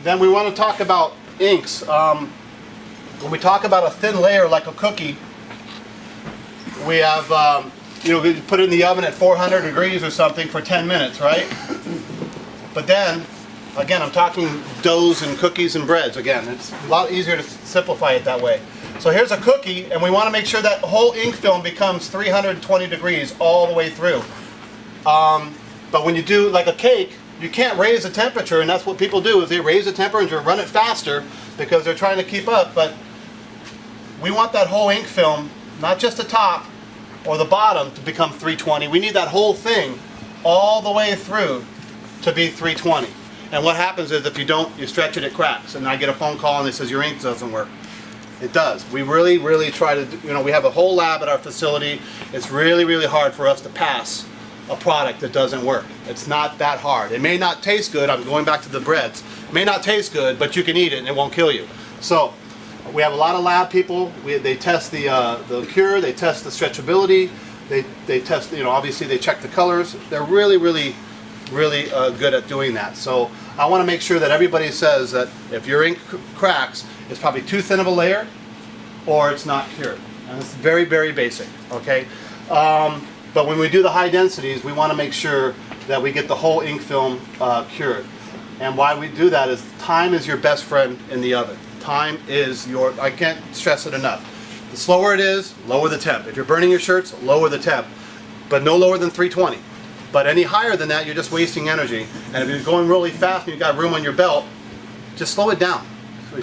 Then we want to talk about inks. When we talk about a thin layer like a cookie, we have, we put it in the oven at 400 degrees or something for 10 minutes, right? But then, again, I'm talking doughs and cookies and breads. Again, it's a lot easier to simplify it that way. So here's a cookie, and we want to make sure that whole ink film becomes 320 degrees all the way through. But when you do like a cake, you can't raise the temperature, and that's what people do, is they raise the temperature and run it faster because they're trying to keep up. But we want that whole ink film, not just the top or the bottom, to become 320. We need that whole thing all the way through to be 320. And what happens is if you don't, you stretch it, it cracks. And I get a phone call and it says your ink doesn't work. It does. We really try to, we have a whole lab at our facility. It's really hard for us to pass a product that doesn't work. It's not that hard. It may not taste good. I'm going back to the breads. It may not taste good, but you can eat it and it won't kill you. So we have a lot of lab people. They test the cure. They test the stretchability. They test, obviously they check the colors. They're really good at doing that. So I want to make sure that everybody says that if your ink cracks, it's probably too thin of a layer or it's not cured. And it's very basic, okay? But when we do the high densities, we want to make sure that we get the whole ink film cured. And why we do that is time is your best friend in the oven. Time is I can't stress it enough. The slower it is, lower the temp. If you're burning your shirts, lower the temp. But no lower than 320. But any higher than that, you're just wasting energy. And if you're going really fast and you've got room on your belt, just slow it down.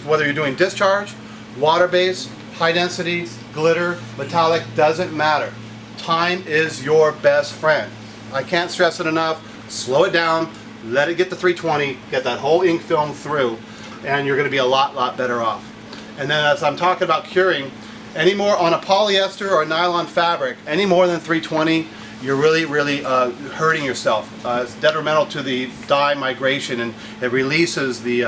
Whether you're doing discharge, water-based, high density, glitter, metallic, doesn't matter. Time is your best friend. I can't stress it enough. Slow it down, let it get to 320, get that whole ink film through, and you're going to be a lot better off. And then as I'm talking about curing, any more on a polyester or a nylon fabric, any more than 320, you're really hurting yourself. It's detrimental to the dye migration, and it releases the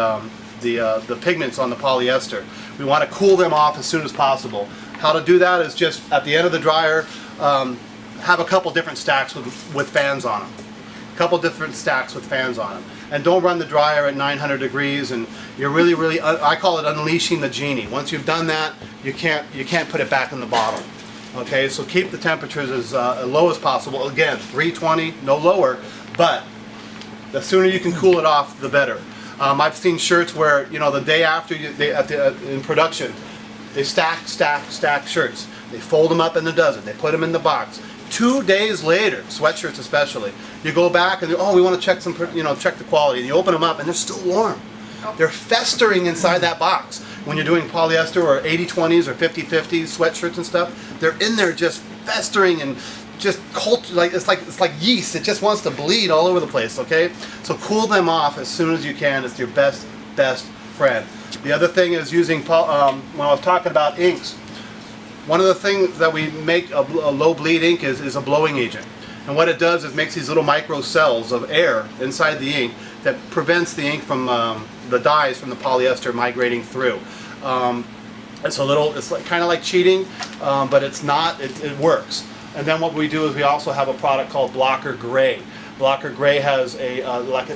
pigments on the polyester. We want to cool them off as soon as possible. How to do that is just at the end of the dryer, have a couple different stacks with fans on them. A couple different stacks with fans on them. And don't run the dryer at 900 degrees, and you're really, I call it unleashing the genie. Once you've done that, you can't put it back in the bottle. Okay, so keep the temperatures as low as possible. Again, 320, no lower, but the sooner you can cool it off, the better. I've seen shirts where, the day after in production, they stack shirts. They fold them up in a dozen. They put them in the box. 2 days later, sweatshirts especially, you go back and we want to check check the quality. And you open them up and they're still warm. They're festering inside that box. When you're doing polyester or 80-20s or 50-50s sweatshirts and stuff, they're in there just festering and just it's like yeast. It just wants to bleed all over the place. Okay, so cool them off as soon as you can. It's your best friend. The other thing is using when I was talking about inks. One of the things that we make a low bleed ink is a blowing agent. And what it does is makes these little micro cells of air inside the ink that prevents the ink from the dyes from the polyester migrating through. It's kind of like cheating, but it's not. It works. And then what we do is we also have a product called Blocker Gray. Blocker Gray has it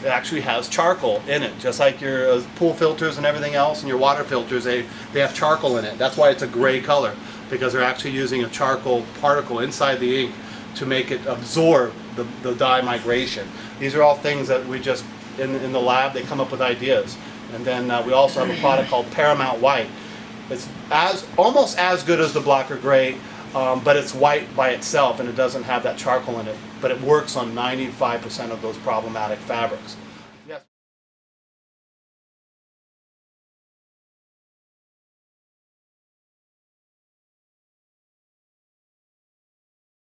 actually has charcoal in it, just like your pool filters and everything else, and your water filters. They have charcoal in it. That's why it's a gray color, because they're actually using a charcoal particle inside the ink to make it absorb the dye migration. These are all things that we just in the lab, they come up with ideas. And then we also have a product called Paramount White. It's almost as good as the Blocker Gray, but it's white by itself and it doesn't have that charcoal in it. But it works on 95% of those problematic fabrics.